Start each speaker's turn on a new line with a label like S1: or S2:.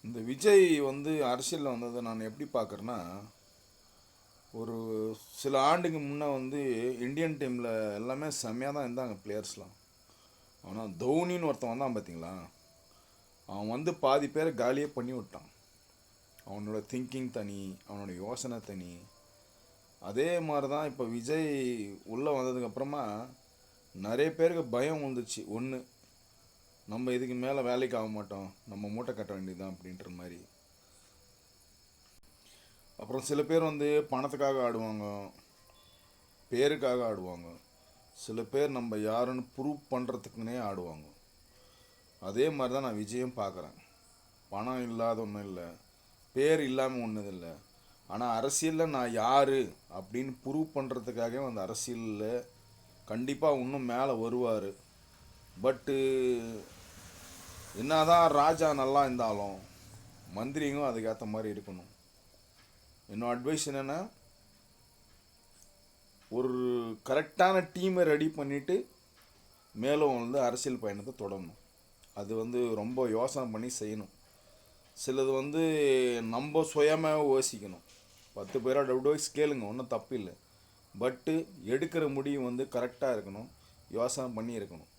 S1: இந்த விஜய் வந்து அரசியலில் வந்ததை நான் எப்படி பார்க்குறேன்னா, ஒரு சில ஆண்டுக்கு முன்னே வந்து இந்தியன் டீமில் எல்லாமே செம்மையாக தான் இருந்தாங்க பிளேயர்ஸ்லாம். ஆனால் தோனின்னு ஒருத்தன் வந்தான் பார்த்தீங்களா, அவன் வந்து பாதி பேரை காலியே பண்ணி விட்டான். அவனோட திங்கிங் தனி, அவனோட யோசனை தனி. அதே மாதிரி தான் இப்போ விஜய் உள்ளே வந்ததுக்கப்புறமா நிறைய பேருக்கு பயம் வந்துச்சு. ஒன்று, நம்ம இதுக்கு மேலே வேலைக்கு ஆக மாட்டோம், நம்ம மூட்டை கட்ட வேண்டியதுதான் அப்படின்ற மாதிரி. அப்புறம் சில பேர் வந்து பணத்துக்காக ஆடுவாங்க, பேருக்காக ஆடுவாங்க. சில பேர் நம்ம யாருன்னு ப்ரூவ் பண்ணுறதுக்குன்னே ஆடுவாங்க. அதே மாதிரி தான் நான் விஜயம் பார்க்குறேன். பணம் இல்லாத ஒன்றும் இல்லை, பேர் இல்லாமல் ஒன்றும் இல்லை. ஆனால் அரசியலில் நான் யார் அப்படின்னு ப்ரூவ் பண்ணுறதுக்காகவே அந்த அரசியலில் கண்டிப்பாக இன்னும் மேலே வருவார். பட்டு என்னதான் ராஜா நல்லா இருந்தாலும் மந்திரிங்களும் அதுக்கேற்ற மாதிரி இருக்கணும். என்னோட அட்வைஸ் என்னென்னா, ஒரு கரெக்டான டீமை ரெடி பண்ணிவிட்டு மேலும் வந்து அரசியல் பயணத்தை தொடரணும். அது வந்து ரொம்ப யோசனை பண்ணி செய்யணும். சிலது வந்து நம்ம சுயமாக யோசிக்கணும். 10 பேரோட அட்வைஸ் கேளுங்க, ஒன்றும் தப்பு இல்லை. பட்டு எடுக்கிற முடிவு வந்து கரெக்டாக இருக்கணும், யோசனை பண்ணி இருக்கணும்.